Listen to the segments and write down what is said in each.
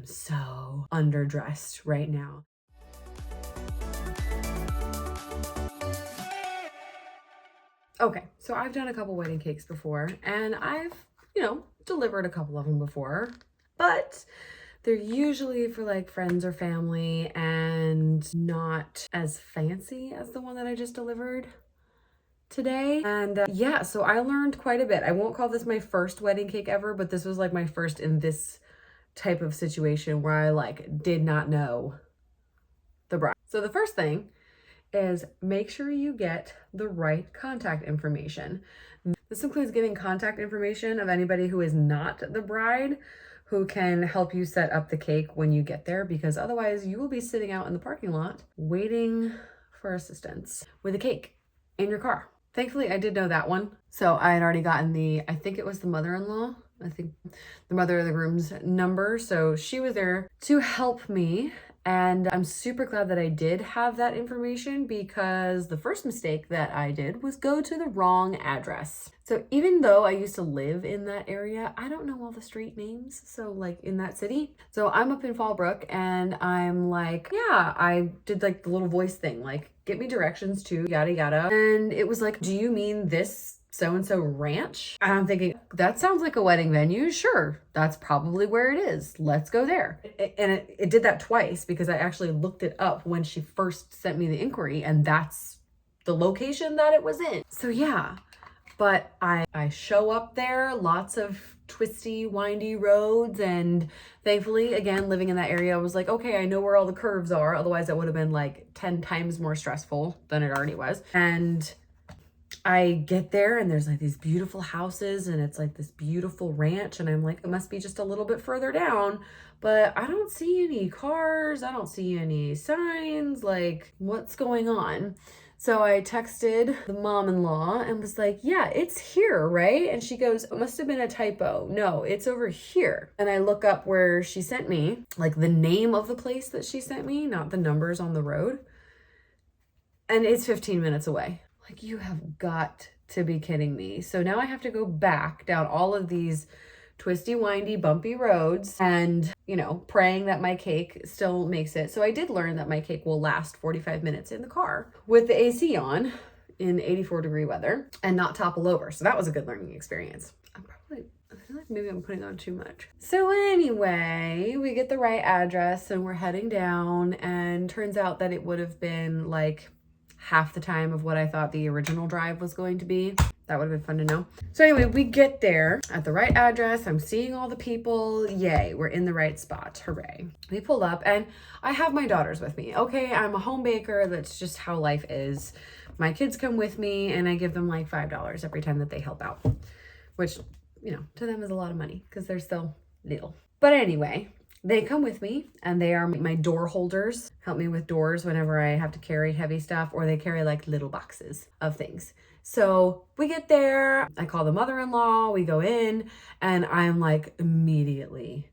so underdressed right now. Okay, so I've done a couple wedding cakes before, and I've, delivered a couple of them before, but they're usually for like friends or family and not as fancy as the one that I just delivered today. And yeah, so I learned quite a bit. I won't call this my first wedding cake ever, but this was like my first in this type of situation where I like did not know the bride. So the first thing is make sure you get the right contact information. This includes getting contact information of anybody who is not the bride, who can help you set up the cake when you get there, because otherwise you will be sitting out in the parking lot waiting for assistance with a cake in your car. Thankfully, I did know that one. So I had already gotten I think it was the mother-in-law, I think the mother of the groom's number. So she was there to help me. And I'm super glad that I did have that information, because the first mistake that I did was go to the wrong address. So even though I used to live in that area, I don't know all the street names. So like in that city. So I'm up in Fallbrook and I'm like, yeah, I did like the little voice thing, like get me directions to yada yada. And it was like, do you mean this so-and-so ranch? And I'm thinking, that sounds like a wedding venue. Sure, that's probably where it is. Let's go there. And it did that twice, because I actually looked it up when she first sent me the inquiry, and that's the location that it was in. So yeah, but I show up there, lots of twisty, windy roads, and thankfully, again, living in that area, I was like, okay, I know where all the curves are. Otherwise, that would have been like 10 times more stressful than it already was. And I get there and there's like these beautiful houses and it's like this beautiful ranch, and I'm like, it must be just a little bit further down, but I don't see any cars. I don't see any signs. Like, what's going on? So I texted the mom-in-law and was like, yeah, it's here, right? And she goes, it must have been a typo. No, it's over here. And I look up where she sent me, like the name of the place that she sent me, not the numbers on the road. And it's 15 minutes away. Like, you have got to be kidding me. So now I have to go back down all of these twisty, windy, bumpy roads and, praying that my cake still makes it. So I did learn that my cake will last 45 minutes in the car with the AC on in 84-degree weather and not topple over. So that was a good learning experience. I feel like maybe I'm putting on too much. So anyway, we get the right address and we're heading down, and turns out that it would have been like half the time of what I thought the original drive was going to be. That would have been fun to know. So anyway, we get there at the right address. I'm seeing all the people. Yay, we're in the right spot. Hooray. We pull up and I have my daughters with me. Okay, I'm a home baker. That's just how life is. My kids come with me and I give them like $5 every time that they help out, which, to them is a lot of money because they're still little. But anyway, they come with me and they are my door holders, help me with doors whenever I have to carry heavy stuff, or they carry like little boxes of things. So we get there, I call the mother-in-law, we go in, and I'm like immediately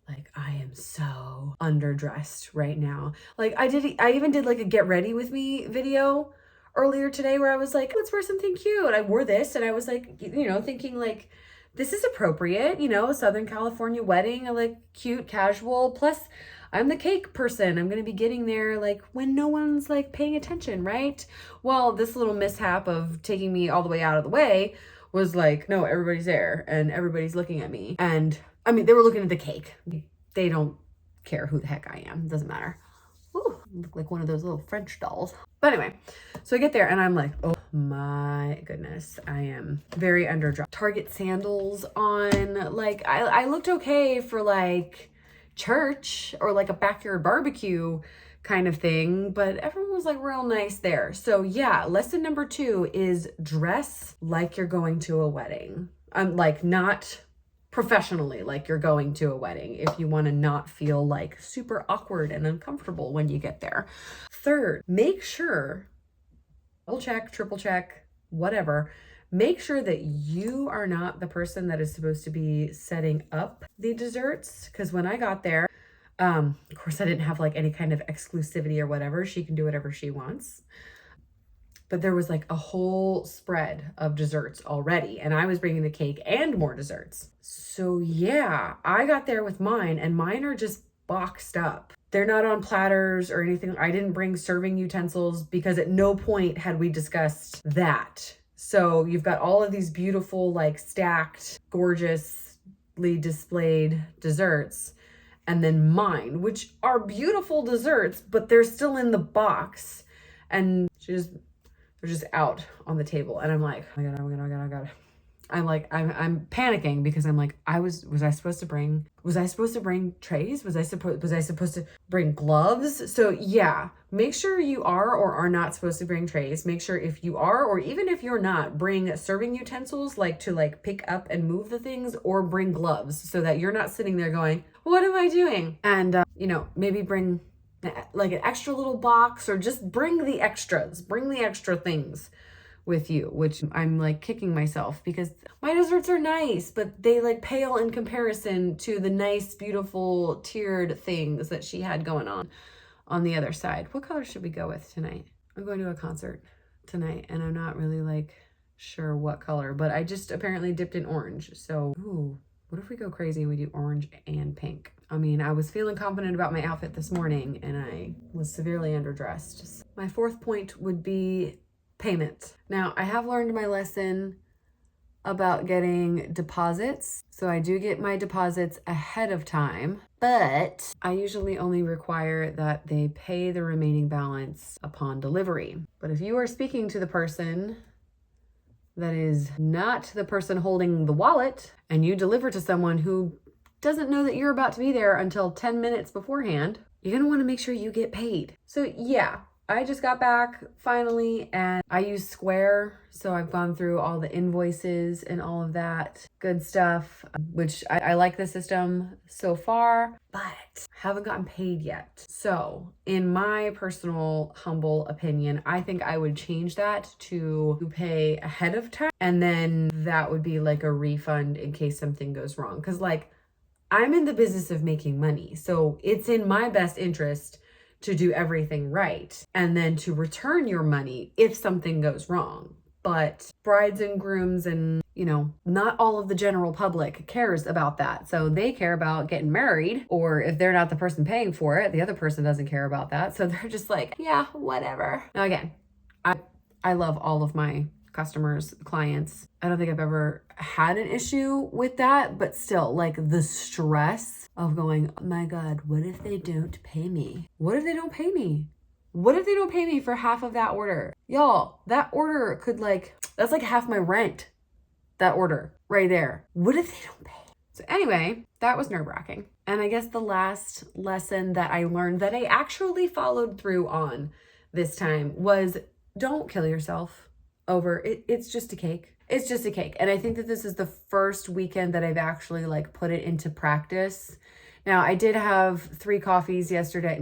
like, I am so underdressed right now. Like I even did like a get ready with me video earlier today where I was like, let's wear something cute. I wore this and I was like, thinking like, this is appropriate, Southern California wedding, I like cute, casual. Plus, I'm the cake person. I'm going to be getting there like when no one's like paying attention, right? Well, this little mishap of taking me all the way out of the way was like, no, everybody's there and everybody's looking at me. And I mean, they were looking at the cake. They don't care who the heck I am. It doesn't matter. Ooh, I look like one of those little French dolls. But anyway, so I get there and I'm like, oh my goodness, I am very underdressed. Target sandals on. Like I looked okay for like church or like a backyard barbecue kind of thing, but everyone was like real nice there. So yeah, lesson number 2 is dress like you're going to a wedding. Like not professionally like you're going to a wedding, if you want to not feel like super awkward and uncomfortable when you get there. Third, make sure, double check, triple check, whatever, make sure that you are not the person that is supposed to be setting up the desserts. Because when I got there, of course I didn't have like any kind of exclusivity or whatever. She can do whatever she wants. But there was like a whole spread of desserts already, and I was bringing the cake and more desserts. So yeah, I got there with mine, and mine are just boxed up. They're not on platters or anything. I didn't bring serving utensils because at no point had we discussed that. So you've got all of these beautiful, like stacked, gorgeously displayed desserts, and then mine, which are beautiful desserts, but they're still in the box. And they're just out on the table. And I'm like, oh my God. I'm panicking because I'm like, was I supposed to bring trays? Was I supposed to bring gloves? So yeah, make sure you are or are not supposed to bring trays. Make sure if you are, or even if you're not, bring serving utensils, like to like pick up and move the things, or bring gloves so that you're not sitting there going, what am I doing? And, maybe bring like an extra little box, or just bring the extra things with you, which I'm like kicking myself because my desserts are nice, but they like pale in comparison to the nice, beautiful tiered things that she had going on the other side. What color should we go with tonight? I'm going to a concert tonight and I'm not really like sure what color, but I just apparently dipped in orange. So, ooh, what if we go crazy and we do orange and pink? I mean, I was feeling confident about my outfit this morning and I was severely underdressed. My fourth point would be payment. Now, I have learned my lesson about getting deposits. So I do get my deposits ahead of time, but I usually only require that they pay the remaining balance upon delivery. But if you are speaking to the person that is not the person holding the wallet and you deliver to someone who doesn't know that you're about to be there until 10 minutes beforehand, you're going to want to make sure you get paid. So yeah, I just got back finally and I use Square. So I've gone through all the invoices and all of that good stuff, which I like the system so far, but haven't gotten paid yet. So in my personal humble opinion, I think I would change that to pay ahead of time. And then that would be like a refund in case something goes wrong. Cause like I'm in the business of making money. So it's in my best interest to do everything right and then to return your money if something goes wrong. But brides and grooms and, not all of the general public cares about that. So they care about getting married, or if they're not the person paying for it, the other person doesn't care about that. So they're just like, yeah, whatever. Now again, I love all of my customers, clients. I don't think I've ever had an issue with that, but still, like the stress of going, oh my God, what if they don't pay me? What if they don't pay me? What if they don't pay me for half of that order? Y'all, that order could that's like half my rent. That order right there. What if they don't pay? So anyway, that was nerve-wracking. And I guess the last lesson that I learned that I actually followed through on this time was don't kill yourself over it. It's just a cake. It's just a cake. And I think that this is the first weekend that I've actually put it into practice. Now I did have 2 coffees yesterday,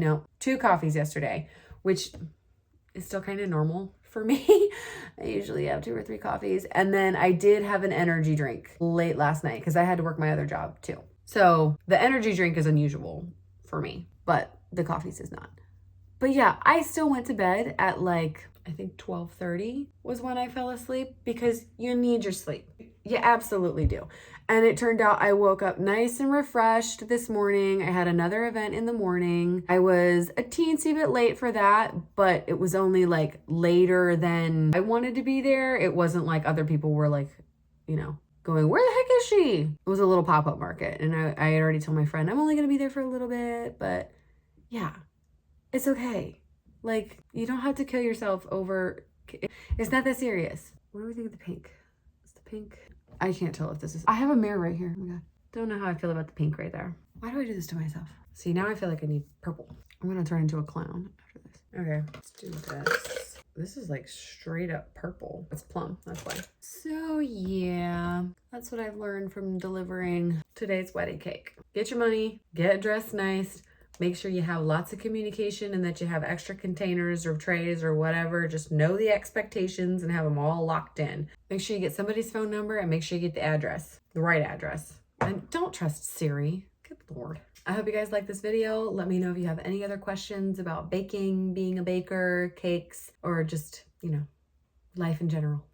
which is still kind of normal for me. I usually have 2 or 3 coffees. And then I did have an energy drink late last night because I had to work my other job too. So the energy drink is unusual for me, but the coffees is not. But yeah, I still went to bed at I think 12:30 was when I fell asleep because you need your sleep. You absolutely do. And it turned out I woke up nice and refreshed this morning. I had another event in the morning. I was a teensy bit late for that, but it was only later than I wanted to be there. It wasn't like other people were going, where the heck is she? It was a little pop-up market. And I had already told my friend, I'm only going to be there for a little bit, but yeah, it's okay. You don't have to kill yourself over, it's not that serious. What do we think of the pink? Is the pink? I can't tell if this is, I have a mirror right here. Oh my God. Don't know how I feel about the pink right there. Why do I do this to myself? See, now I feel like I need purple. I'm going to turn into a clown after this. Okay, let's do this. This is straight up purple. It's plum, that's why. So yeah, that's what I've learned from delivering today's wedding cake. Get your money, get dressed nice. Make sure you have lots of communication and that you have extra containers or trays or whatever. Just know the expectations and have them all locked in. Make sure you get somebody's phone number and make sure you get the address, the right address. And don't trust Siri. Good Lord. I hope you guys like this video. Let me know if you have any other questions about baking, being a baker, cakes, or just, life in general.